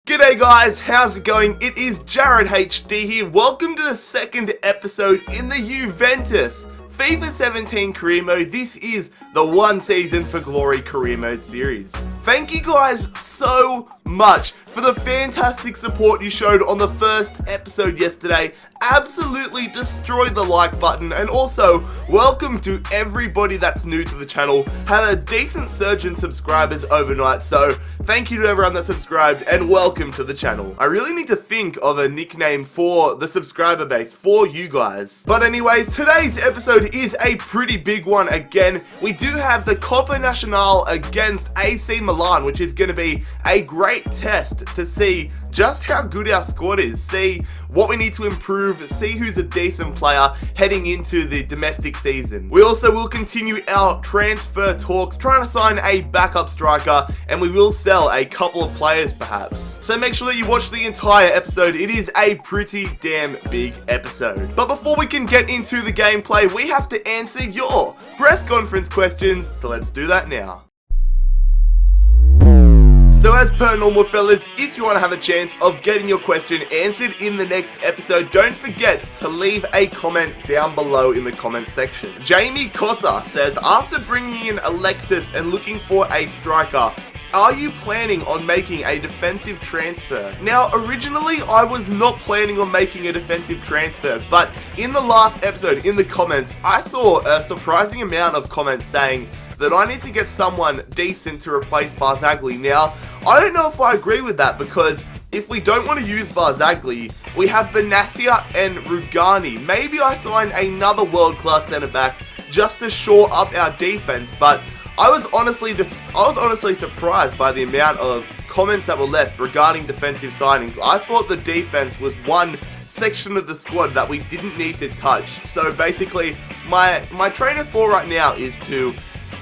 G'day guys, how's it going? It is JarradHD here. Welcome to the second episode in the Juventus FIFA 17 Career Mode. This is the One Season for Glory Career Mode series. Thank you guys so much for the fantastic support you showed on the first episode yesterday. Absolutely destroyed the like button, and also welcome to everybody that's new to the channel. Had a decent surge in subscribers overnight, so thank you to everyone that subscribed and welcome to the channel. I really need to think of a nickname for the subscriber base for you guys. But anyways, today's episode is a pretty big one again. We do have the Coppa Nacional against AC Milan, which is going to be a great test to see just how good our squad is, see what we need to improve, see who's a decent player heading into the domestic season. We also will continue our transfer talks, trying to sign a backup striker, and we will sell a couple of players perhaps. So make sure that you watch the entire episode. It is a pretty damn big episode. But before we can get into the gameplay, we have to answer your press conference questions, so let's do that now. So as per normal fellas, if you want to have a chance of getting your question answered in the next episode, don't forget to leave a comment down below in the comment section. Jamie Cotter says, after bringing in Alexis and looking for a striker, are you planning on making a defensive transfer? Now, originally, I was not planning on making a defensive transfer, but in the last episode, in the comments, I saw a surprising amount of comments saying that I need to get someone decent to replace Barzagli. Now, I don't know if I agree with that, because if we don't want to use Barzagli, we have Benassia and Rugani. Maybe I sign another world-class centre-back just to shore up our defense, but I was honestly surprised by the amount of comments that were left regarding defensive signings. I thought the defense was one section of the squad that we didn't need to touch. So basically, my train of thought right now is to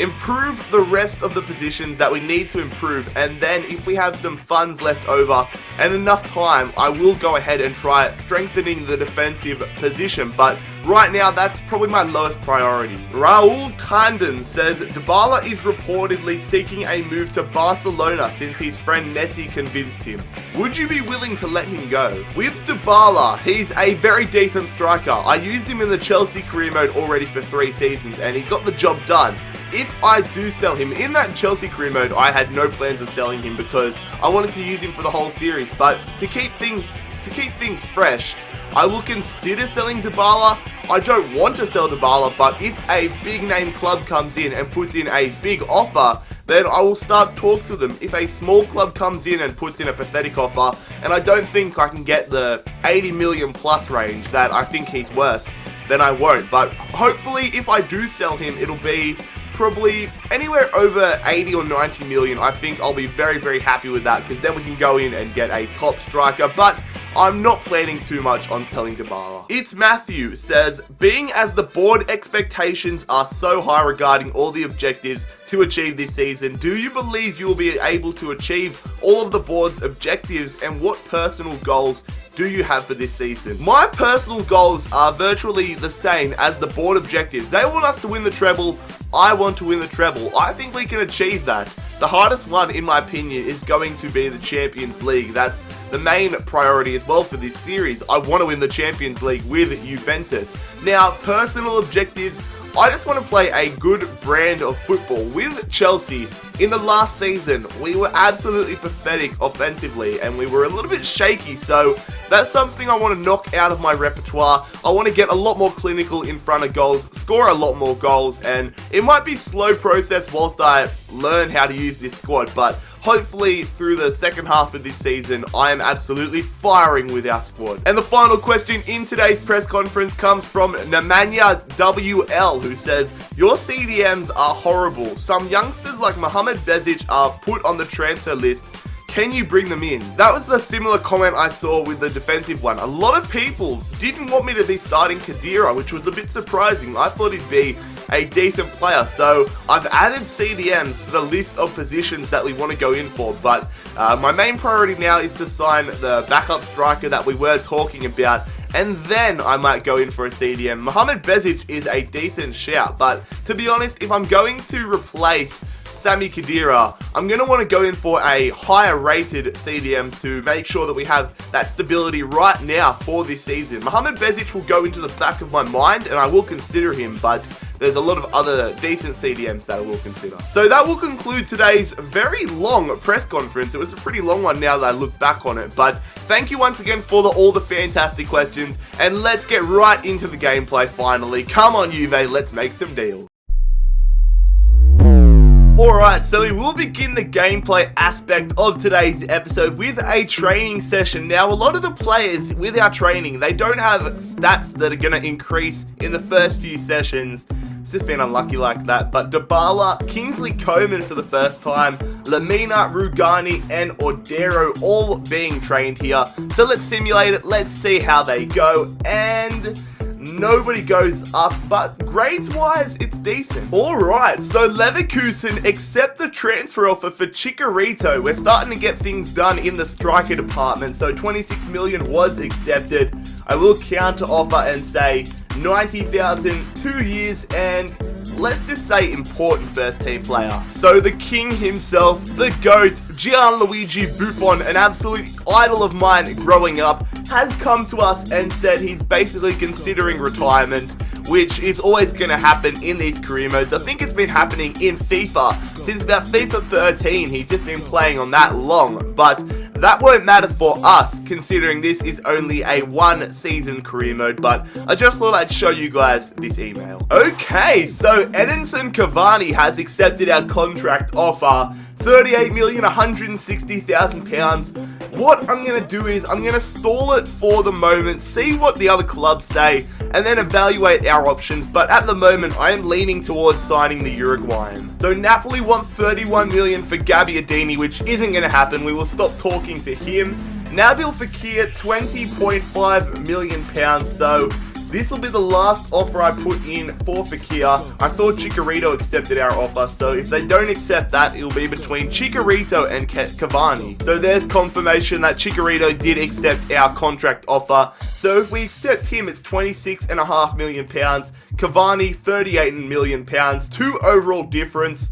improve the rest of the positions that we need to improve, and then if we have some funds left over and enough time, I will go ahead and try strengthening the defensive position. But right now, that's probably my lowest priority. Raul Tandon says, Dybala is reportedly seeking a move to Barcelona since his friend Messi convinced him. Would you be willing to let him go? With Dybala, he's a very decent striker. I used him in the Chelsea career mode already for 3 seasons, and he got the job done. If I do sell him, in that Chelsea career mode, I had no plans of selling him because I wanted to use him for the whole series. But to keep things fresh, I will consider selling Dybala. I don't want to sell Dybala, but if a big name club comes in and puts in a big offer, then I will start talks with them. If a small club comes in and puts in a pathetic offer, and I don't think I can get the 80 million plus range that I think he's worth, then I won't. But hopefully, if I do sell him, it'll be probably anywhere over 80 or 90 million. I think I'll be very, very happy with that, because then we can go in and get a top striker. But I'm not planning too much on selling Dybala. It's Matthew says, being as the board expectations are so high regarding all the objectives to achieve this season, do you believe you will be able to achieve all of the board's objectives, and what personal goals do you have for this season? My personal goals are virtually the same as the board objectives. They want us to win the treble. I want to win the treble. I think we can achieve that. The hardest one, in my opinion, is going to be the Champions League. That's the main priority as well for this series. I want to win the Champions League with Juventus. Now, personal objectives, I just want to play a good brand of football. With Chelsea, in the last season, we were absolutely pathetic offensively, and we were a little bit shaky, so that's something I want to knock out of my repertoire. I want to get a lot more clinical in front of goals, score a lot more goals, and it might be a slow process whilst I learn how to use this squad, but hopefully through the second half of this season, I am absolutely firing with our squad. And the final question in today's press conference comes from Nemanja WL, who says, your CDMs are horrible. Some youngsters like Mohamed Bezic are put on the transfer list. Can you bring them in? That was a similar comment I saw with the defensive one. A lot of people didn't want me to be starting Khedira, which was a bit surprising. I thought he'd be a decent player, so I've added CDMs to the list of positions that we want to go in for, but my main priority now is to sign the backup striker that we were talking about, and then I might go in for a CDM. Mohamed Bezic is a decent shout, but to be honest, if I'm going to replace Sami Khedira, I'm going to want to go in for a higher rated CDM to make sure that we have that stability right now for this season. Mohamed Bezic will go into the back of my mind, and I will consider him, but there's a lot of other decent CDMs that I will consider. So that will conclude today's very long press conference. It was a pretty long one now that I look back on it, but thank you once again for all the fantastic questions, and let's get right into the gameplay finally. Come on, Juve, let's make some deals. Alright, so we will begin the gameplay aspect of today's episode with a training session. Now, a lot of the players with our training, they don't have stats that are going to increase in the first few sessions. It's just been unlucky like that. But Dybala, Kingsley Coman for the first time, Lamina, Rugani, and Ordero all being trained here. So let's simulate it, let's see how they go, and nobody goes up, but grades-wise, it's decent. Alright, so Leverkusen accept the transfer offer for Chicharito. We're starting to get things done in the striker department, so 26 million was accepted. I will counter offer and say 90,000, 2 years, and let's just say important first team player. So the king himself, the GOAT, Gianluigi Buffon, an absolute idol of mine growing up, has come to us and said he's basically considering retirement, which is always going to happen in these career modes. I think it's been happening in FIFA since about FIFA 13. He's just been playing on that long, but that won't matter for us, considering this is only a one season career mode, but I just thought I'd show you guys this email. Okay, so Edinson Cavani has accepted our contract offer, 38,160,000 pounds. What I'm going to do is I'm going to stall it for the moment, see what the other clubs say, and then evaluate our options, but at the moment I am leaning towards signing the Uruguayan. So Napoli want 31 million for Gabbiadini, which isn't going to happen. We will stop talking to him. Nabil Fekir, 20.5 million pounds, so this will be the last offer I put in for Fekir. I saw Chicharito accepted our offer, so if they don't accept that, it'll be between Chicharito and Cavani. So there's confirmation that Chicharito did accept our contract offer. So if we accept him, it's 26.5 million pounds. Cavani, 38 million pounds. 2 overall difference.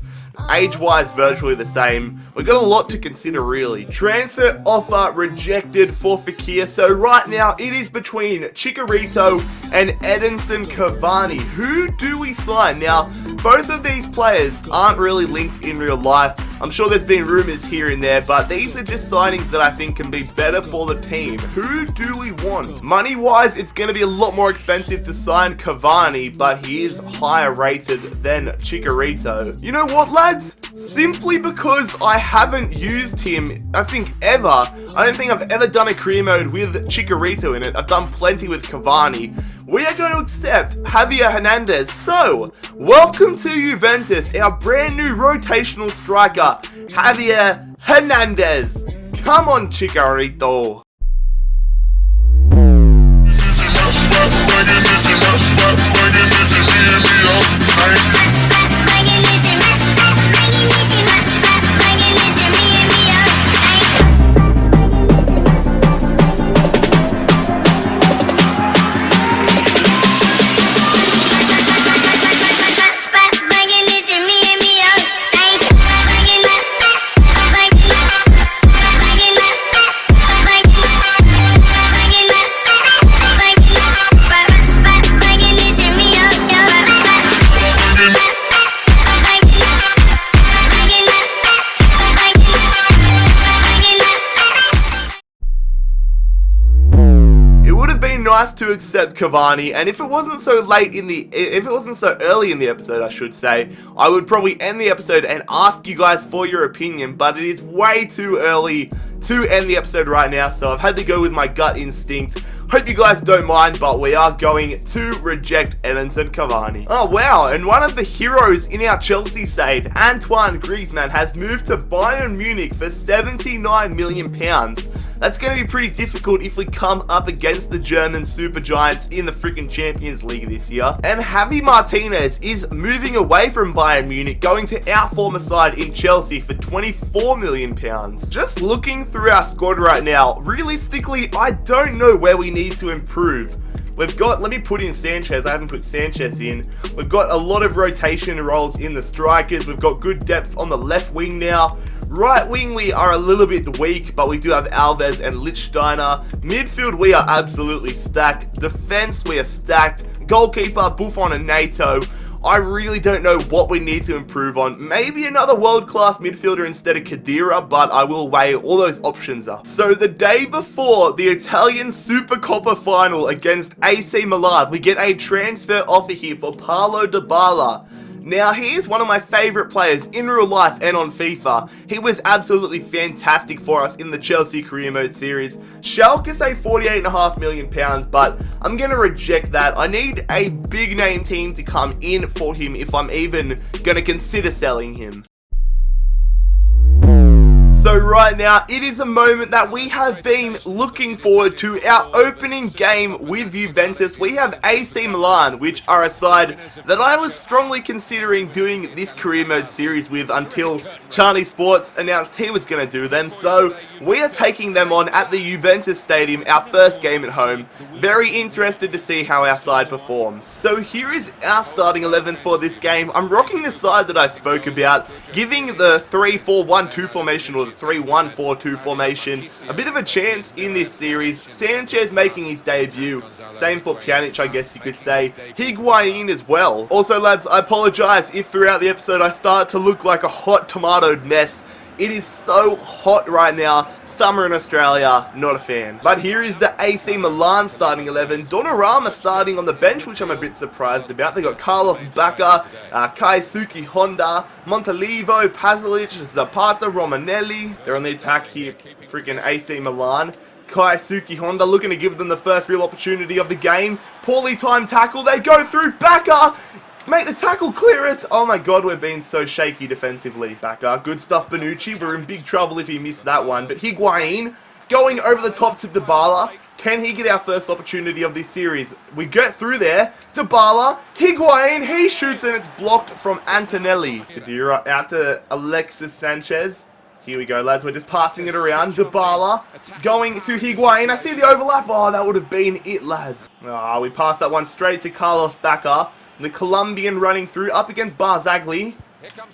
Age-wise, virtually the same. We've got a lot to consider, really. Transfer offer rejected for Fekir. So right now, it is between Chicharito and Edinson Cavani. Who do we sign? Now, both of these players aren't really linked in real life. I'm sure there's been rumors here and there, but these are just signings that I think can be better for the team. Who do we want? Money-wise, it's going to be a lot more expensive to sign Cavani, but he is higher rated than Chicharito. You know what, lads? Simply because I haven't used him, I think, ever. I don't think I've ever done a career mode with Chicharito in it. I've done plenty with Cavani. We are going to accept Javier Hernandez. So, welcome to Juventus, our brand new rotational striker, Javier Hernandez. Come on, Chicharito. Nice to accept Cavani, and if it wasn't so early in the episode, I should say, I would probably end the episode and ask you guys for your opinion, but it is way too early to end the episode right now, so I've had to go with my gut instinct. Hope you guys don't mind, but we are going to reject Edinson Cavani. Oh wow, and one of the heroes in our Chelsea side, Antoine Griezmann, has moved to Bayern Munich for 79 million pounds. That's going to be pretty difficult if we come up against the German supergiants in the freaking Champions League this year. And Javi Martinez is moving away from Bayern Munich, going to our former side in Chelsea for 24 million pounds. Just looking through our squad right now, realistically, I don't know where we need to improve. We've got, let me put in Sanchez, I haven't put Sanchez in. We've got a lot of rotation roles in the strikers. We've got good depth on the left wing now. Right wing, we are a little bit weak, but we do have Alves and Lichtsteiner. Midfield, we are absolutely stacked. Defense, we are stacked. Goalkeeper, Buffon and NATO. I really don't know what we need to improve on. Maybe another world-class midfielder instead of Khedira, but I will weigh all those options up. So the day before the Italian Supercoppa final against AC Milan, we get a transfer offer here for Paulo Dybala. Now, he is one of my favourite players in real life and on FIFA. He was absolutely fantastic for us in the Chelsea Career Mode series. Schalke say £48.5 million, but I'm going to reject that. I need a big name team to come in for him if I'm even going to consider selling him. So right now, it is a moment that we have been looking forward to, our opening game with Juventus. We have AC Milan, which are a side that I was strongly considering doing this career mode series with until Charlie Sports announced he was going to do them. So we are taking them on at the Juventus Stadium, our first game at home. Very interested to see how our side performs. So here is our starting 11 for this game. I'm rocking the side that I spoke about, giving the 3-4-1-2 formation, or the 3-1-4-2 formation a bit of a chance in this series. Sanchez making his debut. Same for Pjanic, I guess you could say. Higuain as well. Also, lads, I apologise if throughout the episode I start to look like a hot tomatoed mess. It is so hot right now. Summer in Australia, not a fan. But here is the AC Milan starting 11. Donnarumma starting on the bench, which I'm a bit surprised about. They got Carlos Bacca, Keisuke Honda, Montalivo, Pasalic, Zapata, Romanelli. They're on the attack here. Freaking AC Milan. Keisuke Honda looking to give them the first real opportunity of the game. Poorly timed tackle. They go through Bacca. Make the tackle, clear it! Oh my god, we're being so shaky defensively. Bacca, good stuff, Bonucci. We're in big trouble if he missed that one. But Higuain, going over the top to Dybala. Can he get our first opportunity of this series? We get through there. Dybala, Higuain, he shoots and it's blocked from Antonelli. Khedira out to Alexis Sanchez. Here we go, lads. We're just passing it around. Dybala going to Higuain. I see the overlap. Oh, that would have been it, lads. Oh, we passed that one straight to Carlos Bacca. The Colombian running through up against Barzagli.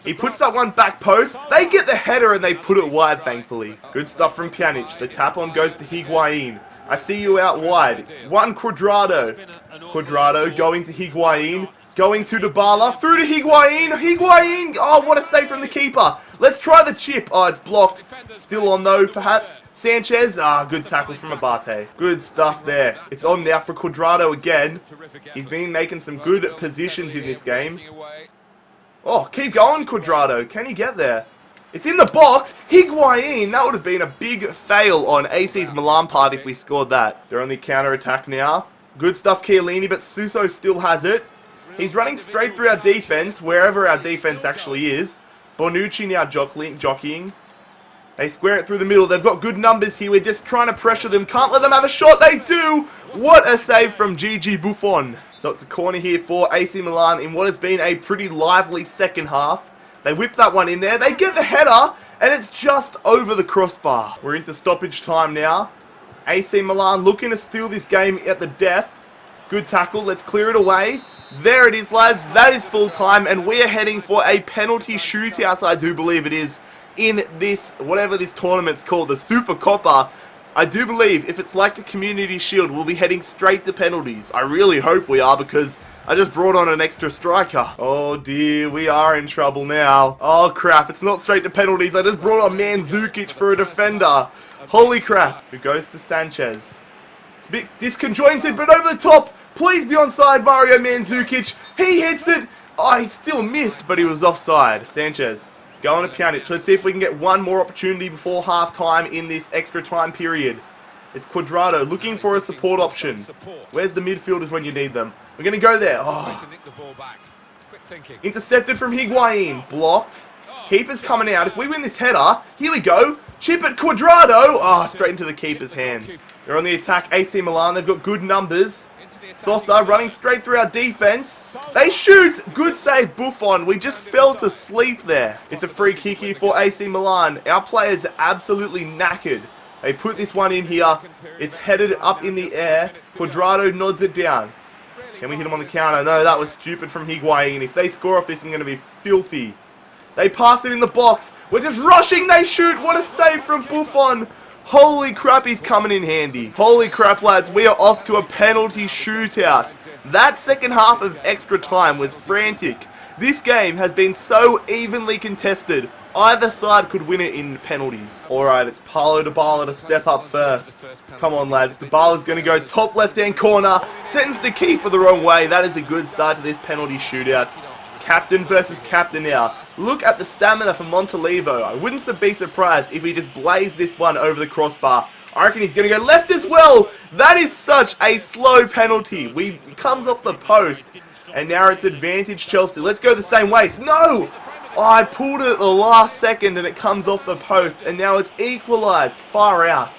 He puts that one back post. They get the header and they put it wide, thankfully. Good stuff from Pjanic. The tap on goes to Higuain. I see you out wide. One Cuadrado. Cuadrado going to Higuain. Going to Dybala. Through to Higuain. Higuain. Oh, what a save from the keeper. Let's try the chip. Oh, it's blocked. Still on though, perhaps. Sanchez, good tackle from Abate. Good stuff there. It's on now for Cuadrado again. He's been making some good positions in this game. Oh, keep going, Cuadrado. Can he get there? It's in the box. Higuain. That would have been a big fail on AC's Milan part if we scored that. They're on the counter-attack now. Good stuff, Chiellini, but Suso still has it. He's running straight through our defense, wherever our defense actually is. Bonucci now jockeying. They square it through the middle. They've got good numbers here. We're just trying to pressure them. Can't let them have a shot. They do. What a save from Gigi Buffon. So it's a corner here for AC Milan in what has been a pretty lively second half. They whip that one in there. They get the header, and it's just over the crossbar. We're into stoppage time now. AC Milan looking to steal this game at the death. It's a good tackle. Let's clear it away. There it is, lads. That is full time, and we are heading for a penalty shootout, I do believe it is, in this, whatever this tournament's called, the Supercoppa. I do believe if it's like the Community Shield, we'll be heading straight to penalties. I really hope we are, because I just brought on an extra striker. Oh dear, we are in trouble now. Oh crap, it's not straight to penalties. I just brought on Mandzukic for a defender. Holy crap. Who goes to Sanchez. It's a bit disconjointed, but over the top. Please be onside, Mario Mandzukic. He hits it. Oh, he still missed, but he was offside. Sanchez. Going to Pjanic. Let's see if we can get one more opportunity before half-time in this extra time period. It's Cuadrado looking for a support option. Where's the midfielders when you need them? We're going to go there. Oh. Intercepted from Higuain. Blocked. Keeper's coming out. If we win this header, here we go. Chip at Cuadrado. Oh, straight into the keeper's hands. They're on the attack. AC Milan. They've got good numbers. Sosa running straight through our defense. They shoot. Good save, Buffon. We just fell to sleep there. It's a free kick here for AC Milan. Our players are absolutely knackered. They put this one in here. It's headed up in the air. Cuadrado nods it down. Can we hit him on the counter? No, that was stupid from Higuain. If they score off this, I'm going to be filthy. They pass it in the box. We're just rushing. They shoot. What a save from Buffon. Holy crap, he's coming in handy. Holy crap, lads. We are off to a penalty shootout. That second half of extra time was frantic. This game has been so evenly contested. Either side could win it in penalties. Alright, it's Paulo Dybala to step up first. Come on, lads. Dybala's going to go top left-hand corner. Sends the keeper the wrong way. That is a good start to this penalty shootout. Captain versus captain now. Look at the stamina for Montalivo. I wouldn't be surprised if he just blazed this one over the crossbar. I reckon he's going to go left as well. That is such a slow penalty. It comes off the post. And now it's advantage Chelsea. Let's go the same way. No! Oh, I pulled it at the last second and it comes off the post. And now it's equalised. Far out.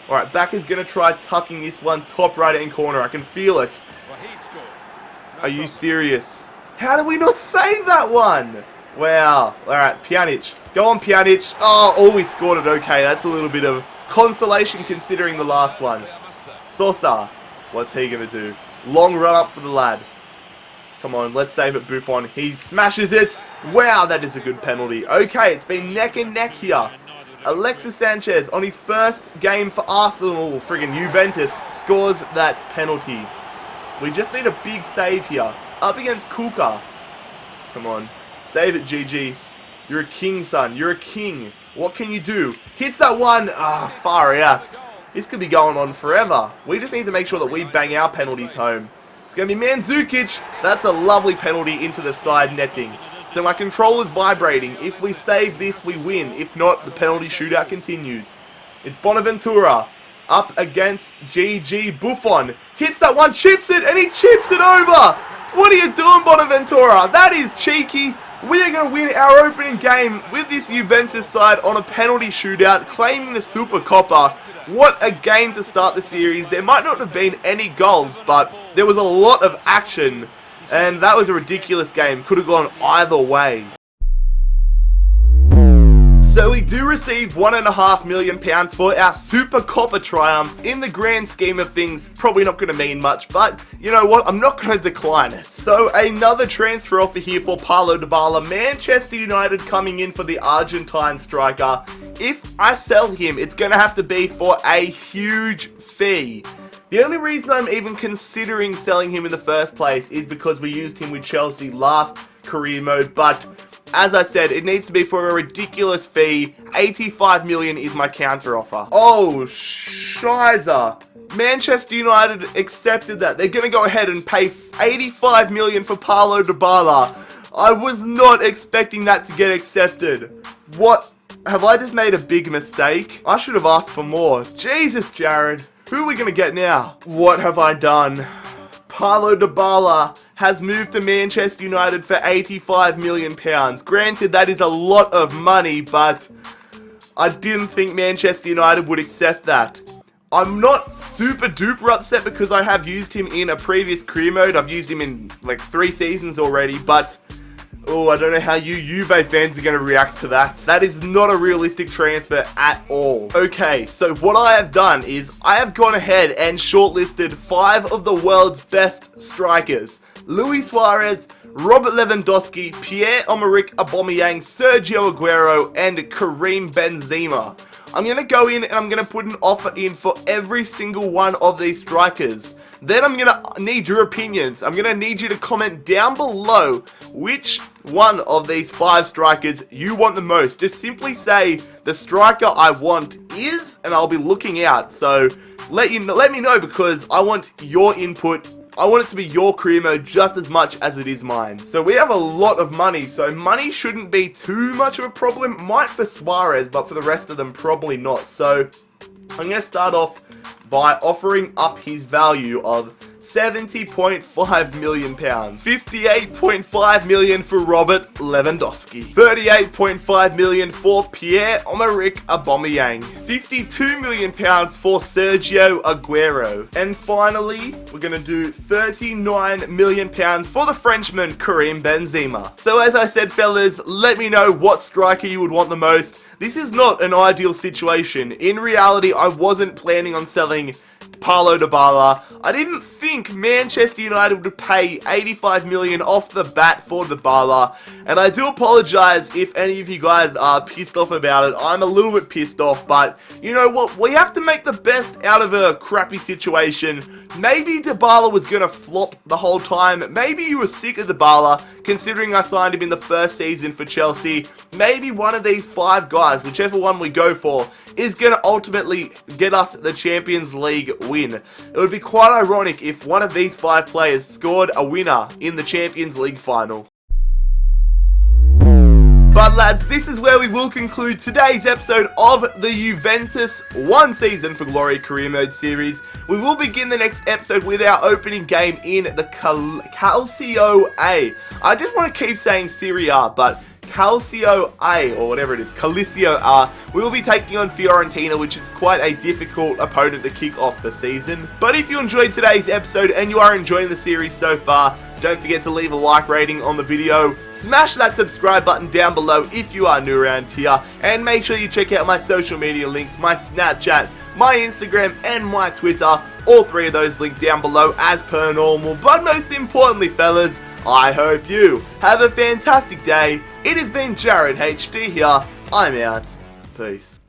Alright, Backer's going to try tucking this one top right-hand corner. I can feel it. Are you serious? How did we not save that one? Wow. Alright, Pjanic. Go on, Pjanic. Oh, we scored it okay. That's a little bit of consolation considering the last one. Sosa. What's he going to do? Long run up for the lad. Come on, let's save it, Buffon. He smashes it. Wow, that is a good penalty. Okay, it's been neck and neck here. Alexis Sanchez, on his first game for Arsenal, friggin' Juventus, scores that penalty. We just need a big save here. Up against Kuka. Come on. Save it, GG. You're a king, son. You're a king. What can you do? Hits that one. Far out. This could be going on forever. We just need to make sure that we bang our penalties home. It's going to be Mandzukic. That's a lovely penalty into the side netting. So my controller's vibrating. If we save this, we win. If not, the penalty shootout continues. It's Bonaventura up against GG. Buffon hits that one, chips it, and he chips it over. What are you doing, Bonaventura? That is cheeky. We are going to win our opening game with this Juventus side on a penalty shootout, claiming the Supercoppa. What a game to start the series. There might not have been any goals, but there was a lot of action. And that was a ridiculous game. Could have gone either way. So we do receive £1.5 million for our Supercoppa triumph. In the grand scheme of things, probably not going to mean much, but you know what? I'm not going to decline it. So another transfer offer here for Paulo Dybala. Manchester United coming in for the Argentine striker. If I sell him, it's going to have to be for a huge fee. The only reason I'm even considering selling him in the first place is because we used him with Chelsea last career mode, but as I said, it needs to be for a ridiculous fee. 85 million is my counter offer. Oh, shizer. Manchester United accepted that. They're going to go ahead and pay 85 million for Paulo Dybala. I was not expecting that to get accepted. What? Have I just made a big mistake? I should have asked for more. Jesus, Jared. Who are we going to get now? What have I done? Paulo Dybala has moved to Manchester United for £85 million. Granted, that is a lot of money, but I didn't think Manchester United would accept that. I'm not super duper upset because I have used him in a previous career mode. I've used him in like 3 seasons already, but oh, I don't know how you Juve fans are going to react to that. That is not a realistic transfer at all. Okay, so what I have done is I have gone ahead and shortlisted 5 of the world's best strikers. Luis Suarez, Robert Lewandowski, Pierre-Emerick Aubameyang, Sergio Aguero, and Karim Benzema. I'm going to go in and I'm going to put an offer in for every single one of these strikers. Then I'm going to need your opinions. I'm going to need you to comment down below which one of these 5 strikers you want the most. Just simply say the striker I want is, and I'll be looking out. So let me know because I want your input. I want it to be your career mode just as much as it is mine. So we have a lot of money, so money shouldn't be too much of a problem. Might for Suarez, but for the rest of them, probably not. So I'm going to start off by offering up his value of £70.5 million. £58.5 million for Robert Lewandowski. £38.5 million for Pierre-Emerick Aubameyang. £52 million for Sergio Aguero. And finally, we're going to do £39 million for the Frenchman Karim Benzema. So as I said, fellas, let me know what striker you would want the most. this is not an ideal situation. In reality, I wasn't planning on selling Paulo Dybala. I didn't think Manchester United would pay 85 million off the bat for Dybala, and I do apologise if any of you guys are pissed off about it. I'm a little bit pissed off, but you know what? We have to make the best out of a crappy situation. Maybe Dybala was going to flop the whole time. Maybe you were sick of Dybala, considering I signed him in the first season for Chelsea. Maybe one of these 5 guys, whichever one we go for, is going to ultimately get us the Champions League win. It would be quite ironic if one of these 5 players scored a winner in the Champions League final. But lads, this is where we will conclude today's episode of the Juventus One Season for Glory Career Mode series. We will begin the next episode with our opening game in the Calcio A. I just want to keep saying Serie A, but Calcio A, or whatever it is, Calcio A, we will be taking on Fiorentina, which is quite a difficult opponent to kick off the season. But if you enjoyed today's episode and you are enjoying the series so far, don't forget to leave a like rating on the video, smash that subscribe button down below if you are new around here, and make sure you check out my social media links, my Snapchat, my Instagram, and my Twitter. All 3 of those linked down below as per normal. But most importantly, fellas, I hope you have a fantastic day. It has been JarradHD here. I'm out. Peace.